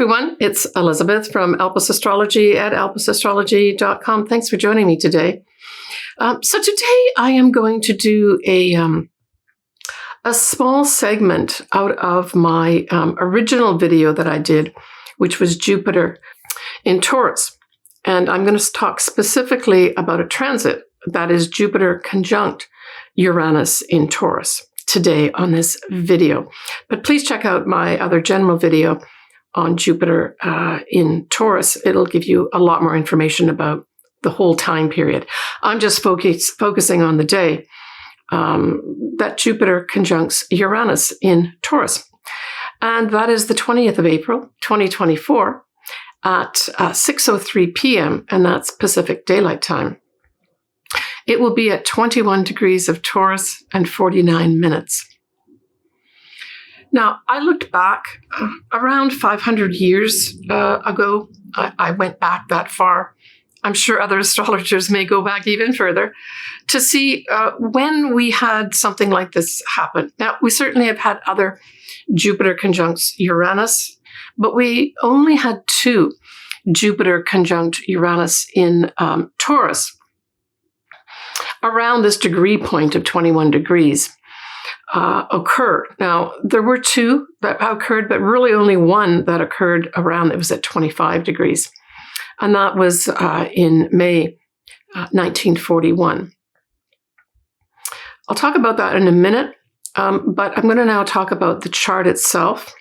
everyone, it's Elizabeth from Elpis Astrology at elpisastrology.com. Thanks for joining me today. So today I am going to do a small segment out of my original video that I did, which was Jupiter in Taurus. And I'm going to talk specifically about a transit that is Jupiter conjunct Uranus in Taurus today on this video. But please check out my other general video on Jupiter in Taurus. It'll give you a lot more information about the whole time period. I'm just focusing on the day that Jupiter conjuncts Uranus in Taurus. And that is the 20th of April, 2024 at 6:03 p.m., and that's Pacific Daylight Time. It will be at 21 degrees of Taurus and 49 minutes. Now, I looked back around 500 years ago. I went back that far. I'm sure other astrologers may go back even further to see when we had something like this happen. Now, we certainly have had other Jupiter conjuncts Uranus, but we only had two Jupiter conjunct Uranus in Taurus around this degree point of 21 degrees occurred. Now, there were two that occurred, but really only one that occurred around, it was at 25 degrees. And that was in May 1941. I'll talk about that in a minute, but I'm going to now talk about the chart itself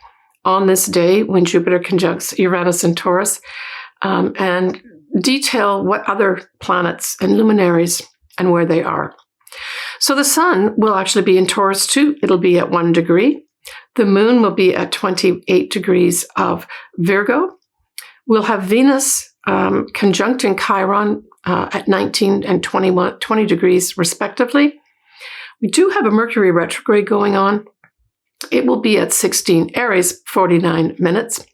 on this day when Jupiter conjuncts Uranus in Taurus, and detail what other planets and luminaries and where they are. So the sun will actually be in Taurus too. It'll be at 1 degree. The moon will be at 28 degrees of Virgo. We'll have Venus conjunct in Chiron at 19 and 20 degrees respectively. We do have a Mercury retrograde going on. It will be at 16 Aries, 49 minutes.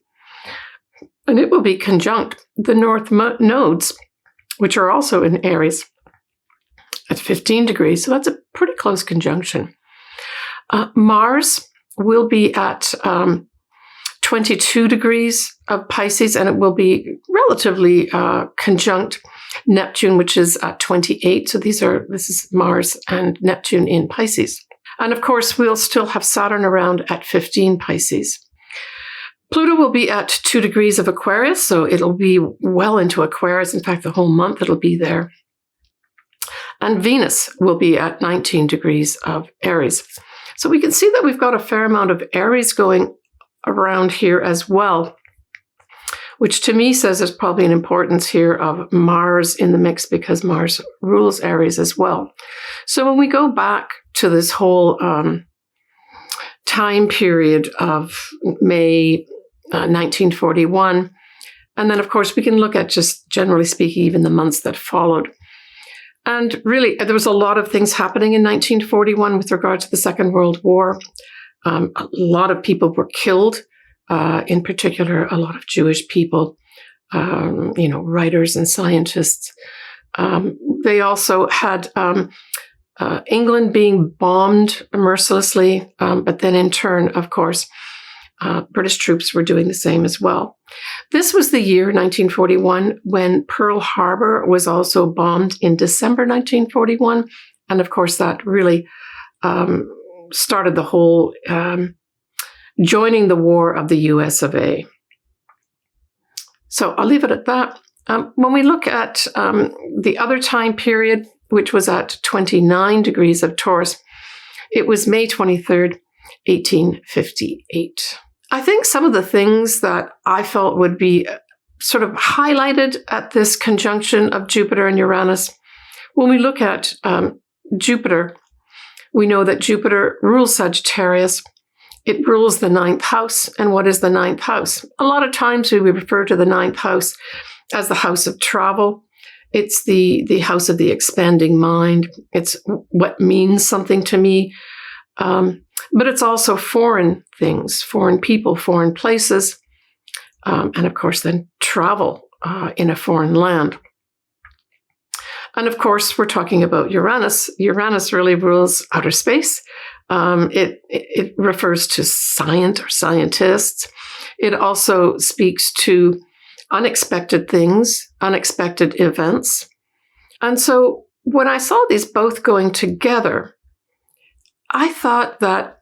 And it will be conjunct the north nodes, which are also in Aries, at 15 degrees. So that's a pretty close conjunction. Mars will be at 22 degrees of Pisces, and it will be relatively conjunct Neptune, which is at 28. So this is Mars and Neptune in Pisces. And of course, we'll still have Saturn around at 15 Pisces. Pluto will be at 2 degrees of Aquarius, so it'll be well into Aquarius. In fact, the whole month it'll be there. And Venus will be at 19 degrees of Aries. So we can see that we've got a fair amount of Aries going around here as well, which to me says there's probably an importance here of Mars in the mix because Mars rules Aries as well. So when we go back to this whole time period of May 1941, and then of course we can look at, just generally speaking, even the months that followed. And really, there was a lot of things happening in 1941 with regard to the Second World War. A lot of people were killed, in particular, a lot of Jewish people, writers and scientists. They also had England being bombed mercilessly, but then in turn, of course, British troops were doing the same as well. This was the year, 1941, when Pearl Harbor was also bombed in December 1941. And of course, that really started the whole joining the war of the US of A. So I'll leave it at that. When we look at the other time period, which was at 29 degrees of Taurus, it was May 23rd, 1858. I think some of the things that I felt would be sort of highlighted at this conjunction of Jupiter and Uranus, when we look at Jupiter, we know that Jupiter rules Sagittarius. It rules the 9th house. And what is the 9th house? A lot of times we refer to the 9th house as the house of travel. It's the house of the expanding mind. It's what means something to me. But it's also foreign things, foreign people, foreign places, and of course then travel in a foreign land. And of course, we're talking about Uranus. Uranus really rules outer space. It refers to science or scientists. It also speaks to unexpected things, unexpected events. And so when I saw these both going together, I thought that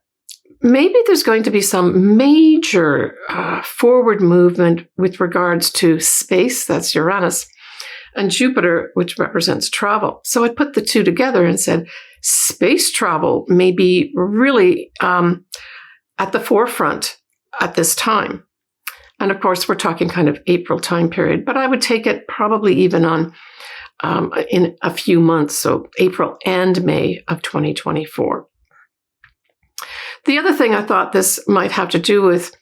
maybe there's going to be some major forward movement with regards to space, that's Uranus, and Jupiter, which represents travel. So I put the two together and said, space travel may be really at the forefront at this time. And of course, we're talking kind of April time period, but I would take it probably even on in a few months, so April and May of 2024. The other thing I thought this might have to do with,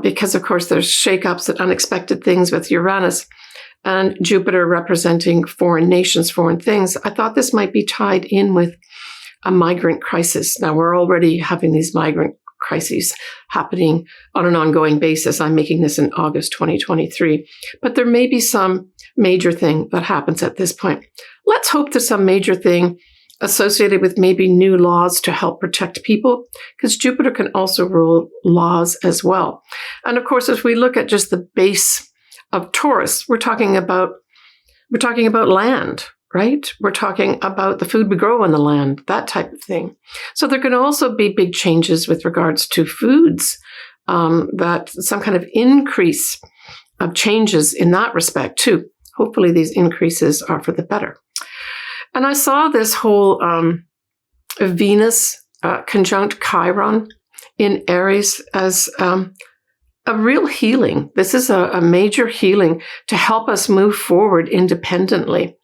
because of course there's shakeups and unexpected things with Uranus and Jupiter representing foreign nations, foreign things, I thought this might be tied in with a migrant crisis. Now, we're already having these migrant crises happening on an ongoing basis. I'm making this in August 2023, but there may be some major thing that happens at this point. Let's hope there's some major thing associated with maybe new laws to help protect people, because Jupiter can also rule laws as well. And of course, if we look at just the base of Taurus, we're talking about land, right? We're talking about the food we grow on the land, that type of thing. So there can also be big changes with regards to foods, that some kind of increase of changes in that respect too. Hopefully these increases are for the better. And I saw this whole Venus conjunct Chiron in Aries as a real healing. This is a major healing to help us move forward independently.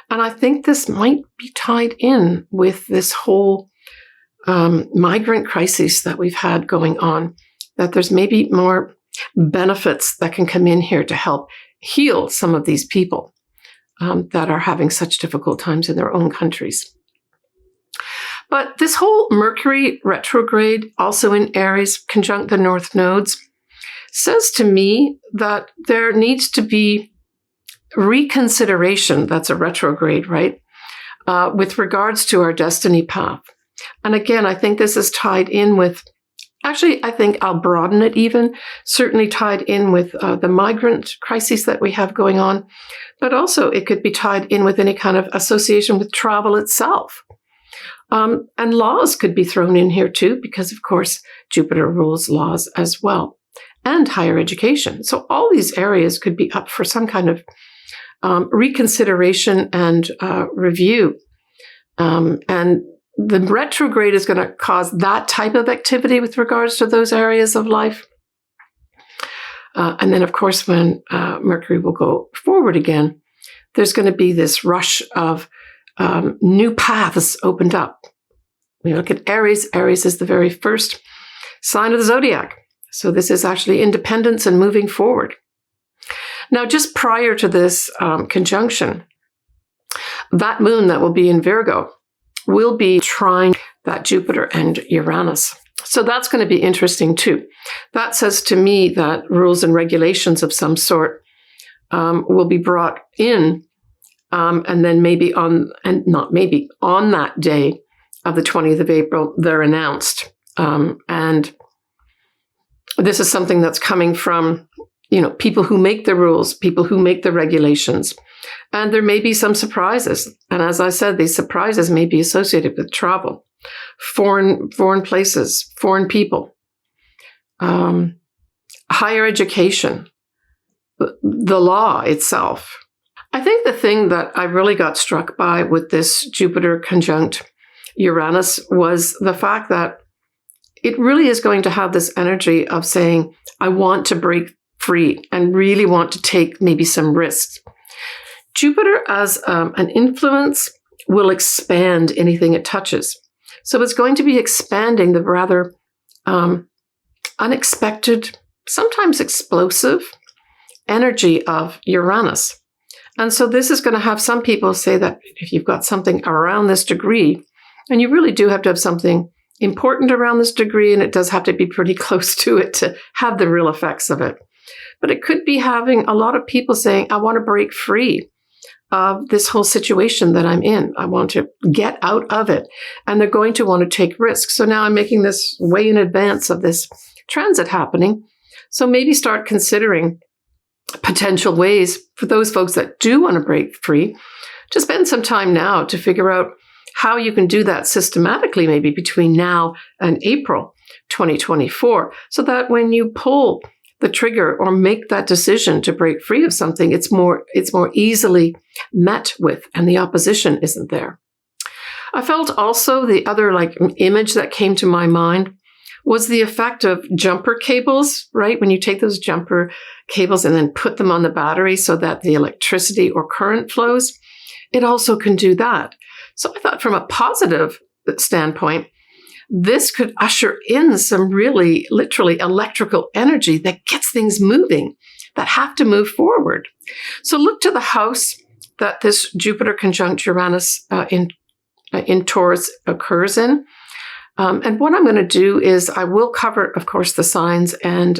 And I think this might be tied in with this whole migrant crisis that we've had going on, that there's maybe more benefits that can come in here to help heal some of these people that are having such difficult times in their own countries. But this whole Mercury retrograde, also in Aries, conjunct the North nodes, says to me that there needs to be reconsideration, that's a retrograde, right, with regards to our destiny path. And again, I think this is tied in with, actually, I think I'll broaden it even, certainly tied in with the migrant crises that we have going on, but also it could be tied in with any kind of association with travel itself. And laws could be thrown in here too, because of course, Jupiter rules laws as well, and higher education. So all these areas could be up for some kind of reconsideration and review. And the retrograde is going to cause that type of activity with regards to those areas of life. And then, of course, when Mercury will go forward again, there's going to be this rush of new paths opened up. We look at Aries. Aries is the very first sign of the zodiac. So this is actually independence and moving forward. Now, just prior to this conjunction, that moon that will be in Virgo will be trine that Jupiter and Uranus. So that's going to be interesting too. That says to me that rules and regulations of some sort will be brought in, and then maybe on that day of the 20th of April, they're announced. And this is something that's coming from, people who make the rules, people who make the regulations. And there may be some surprises. And as I said, these surprises may be associated with travel, foreign places, foreign people, higher education, the law itself. I think the thing that I really got struck by with this Jupiter conjunct Uranus was the fact that it really is going to have this energy of saying, I want to break free and really want to take maybe some risks. Jupiter as an influence will expand anything it touches. So it's going to be expanding the rather unexpected, sometimes explosive energy of Uranus. And so this is going to have some people say that if you've got something around this degree, and you really do have to have something important around this degree, and it does have to be pretty close to it to have the real effects of it. But it could be having a lot of people saying, I want to break free of this whole situation that I'm in. I want to get out of it. And they're going to want to take risks. So now I'm making this way in advance of this transit happening. So maybe start considering potential ways for those folks that do want to break free to spend some time now to figure out how you can do that systematically, maybe between now and April 2024, so that when you pull the trigger or make that decision to break free of something, it's more easily met with, and the opposition isn't there. I felt also the other image that came to my mind was the effect of jumper cables, right? When you take those jumper cables and then put them on the battery so that the electricity or current flows, it also can do that. So I thought from a positive standpoint, this could usher in some really literally electrical energy that gets things moving, that have to move forward. So look to the house that this Jupiter conjunct Uranus in Taurus occurs in. And what I'm going to do is I will cover, of course, the signs and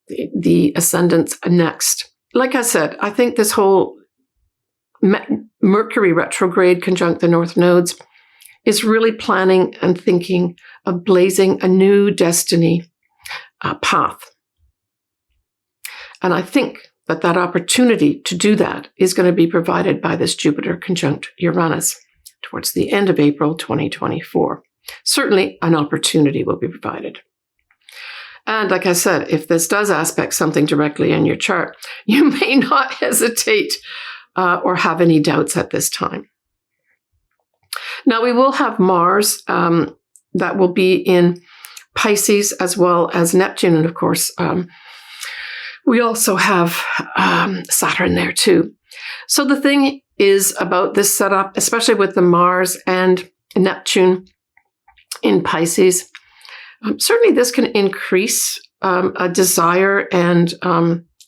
the ascendants next. Like I said, I think this whole Mercury retrograde conjunct the North nodes is really planning and thinking of blazing a new destiny path. And I think that opportunity to do that is going to be provided by this Jupiter conjunct Uranus towards the end of April 2024. Certainly an opportunity will be provided. And like I said, if this does aspect something directly in your chart, you may not hesitate or have any doubts at this time. Now, we will have Mars that will be in Pisces as well as Neptune. And of course, we also have Saturn there too. So the thing is about this setup, especially with the Mars and Neptune in Pisces, certainly this can increase a desire and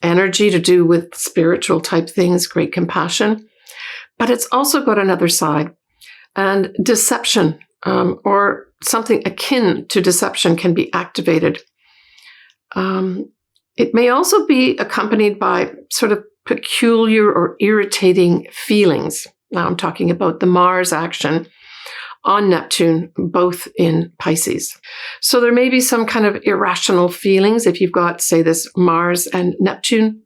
energy to do with spiritual type things, great compassion. But it's also got another side. And deception or something akin to deception can be activated. It may also be accompanied by sort of peculiar or irritating feelings. Now I'm talking about the Mars action on Neptune, both in Pisces. So there may be some kind of irrational feelings if you've got, say, this Mars and Neptune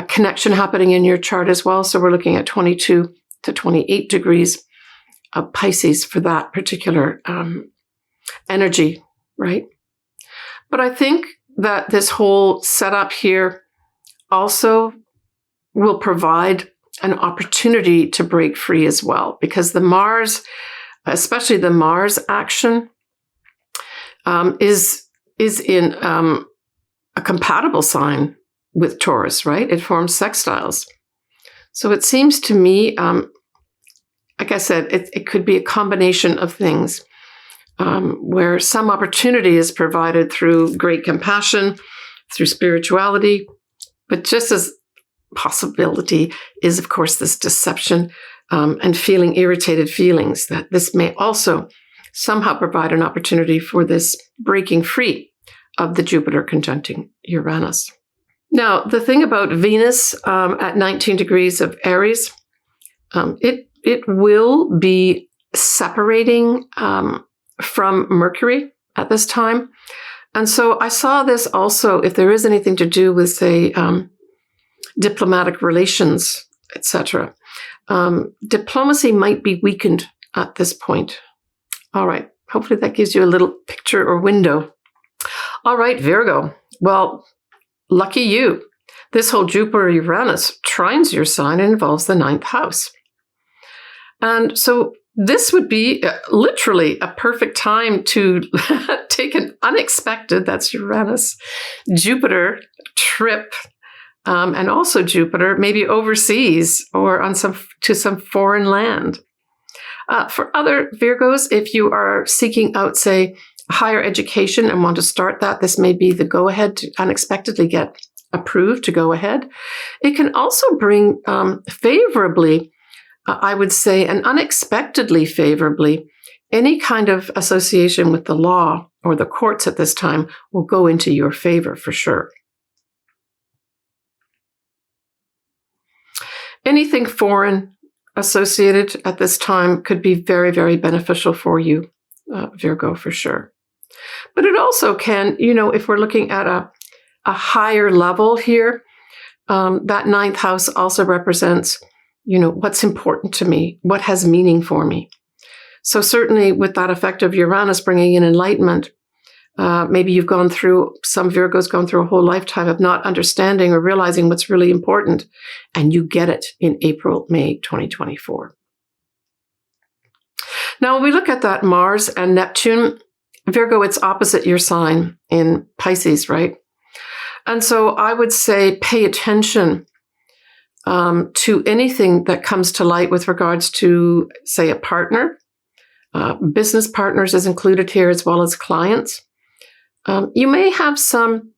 connection happening in your chart as well. So we're looking at 22 to 28 degrees of Pisces for that particular energy, right? But I think that this whole setup here also will provide an opportunity to break free as well, because the Mars, especially the Mars action, is in a compatible sign with Taurus, right? It forms sextiles. So it seems to me, like I said, it could be a combination of things where some opportunity is provided through great compassion, through spirituality, but just as possibility is, of course, this deception and feeling irritated feelings, that this may also somehow provide an opportunity for this breaking free of the Jupiter conjuncting Uranus. Now, the thing about Venus at 19 degrees of Aries, it will be separating from Mercury at this time. And so I saw this also, if there is anything to do with, say, diplomatic relations, etc. Diplomacy might be weakened at this point. All right. Hopefully that gives you a little picture or window. All right, Virgo. Well, lucky you. This whole Jupiter-Uranus trines your sign and involves the 9th house. And so this would be literally a perfect time to take an unexpected, that's Uranus, Jupiter trip, and also Jupiter, maybe overseas or on to some foreign land. For other Virgos, if you are seeking out, say, higher education and want to start that, this may be the go-ahead to unexpectedly get approved to go ahead. It can also bring favorably, I would say, and unexpectedly favorably, any kind of association with the law or the courts at this time will go into your favor for sure. Anything foreign associated at this time could be very, very beneficial for you, Virgo, for sure. But it also can, if we're looking at a higher level here, that ninth house also represents, what's important to me, what has meaning for me. So certainly with that effect of Uranus bringing in enlightenment, maybe you've gone through, some Virgo's gone through a whole lifetime of not understanding or realizing what's really important, and you get it in April, May 2024. Now, when we look at that Mars and Neptune, Virgo, it's opposite your sign in Pisces, right? And so I would say pay attention to anything that comes to light with regards to, say, a partner. Business partners is included here, as well as clients. You may have some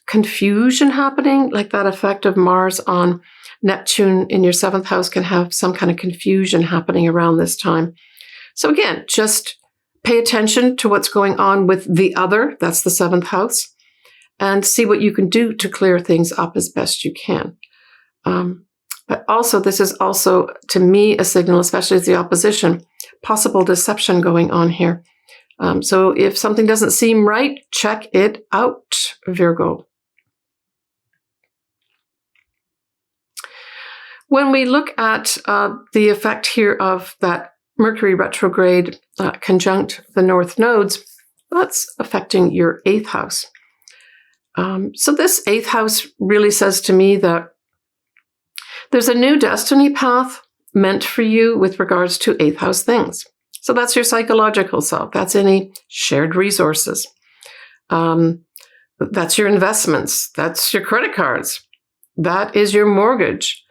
confusion happening, like that effect of Mars on Neptune in your 7th house can have some kind of confusion happening around this time. So again, just pay attention to what's going on with the other, that's the 7th house, and see what you can do to clear things up as best you can. But also, this is also, to me, a signal, especially as the opposition, possible deception going on here. So if something doesn't seem right, check it out, Virgo. When we look at the effect here of that Mercury retrograde conjunct the North nodes, that's affecting your 8th house. So this 8th house really says to me that there's a new destiny path meant for you with regards to 8th house things. So that's your psychological self. That's any shared resources. That's your investments. That's your credit cards. That is your mortgage.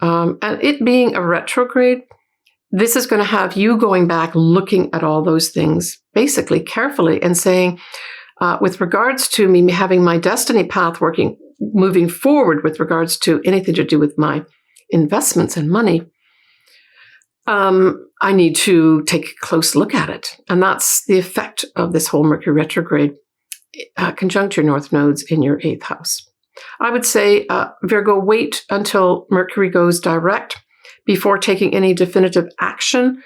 And it being a retrograde, this is going to have you going back, looking at all those things basically carefully and saying, with regards to me having my destiny path moving forward with regards to anything to do with my investments and money, I need to take a close look at it. And that's the effect of this whole Mercury retrograde conjunct your North nodes in your 8th house. I would say, Virgo, wait until Mercury goes direct before taking any definitive action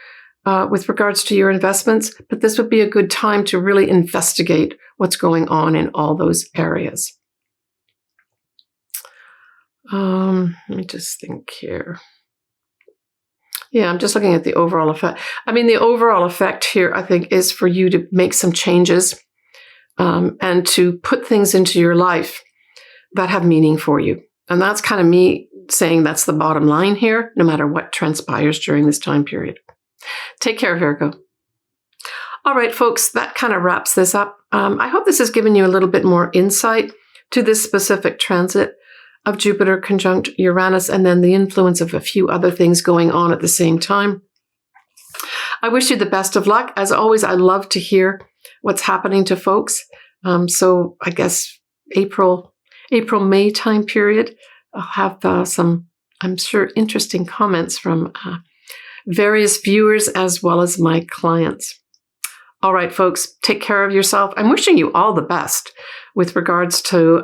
with regards to your investments. But this would be a good time to really investigate what's going on in all those areas. Let me just think here. Yeah, I'm just looking at the overall effect. I mean, the overall effect here, I think, is for you to make some changes and to put things into your life that have meaning for you. And that's kind of me saying that's the bottom line here, no matter what transpires during this time period. Take care, Virgo. All right, folks, that kind of wraps this up. I hope this has given you a little bit more insight to this specific transit of Jupiter conjunct Uranus, and then the influence of a few other things going on at the same time. I wish you the best of luck. As always, I love to hear what's happening to folks. So I guess April, May time period, I'll have some, I'm sure, interesting comments from various viewers as well as my clients. All right, folks, take care of yourself. I'm wishing you all the best with regards to,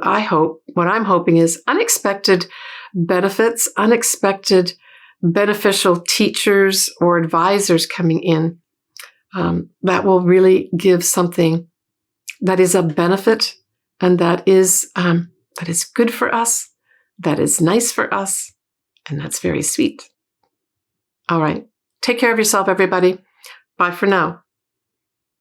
what I'm hoping is unexpected benefits, unexpected beneficial teachers or advisors coming in that will really give something that is a benefit and that is good for us, that is nice for us, and that's very sweet. All right. Take care of yourself, everybody. Bye for now.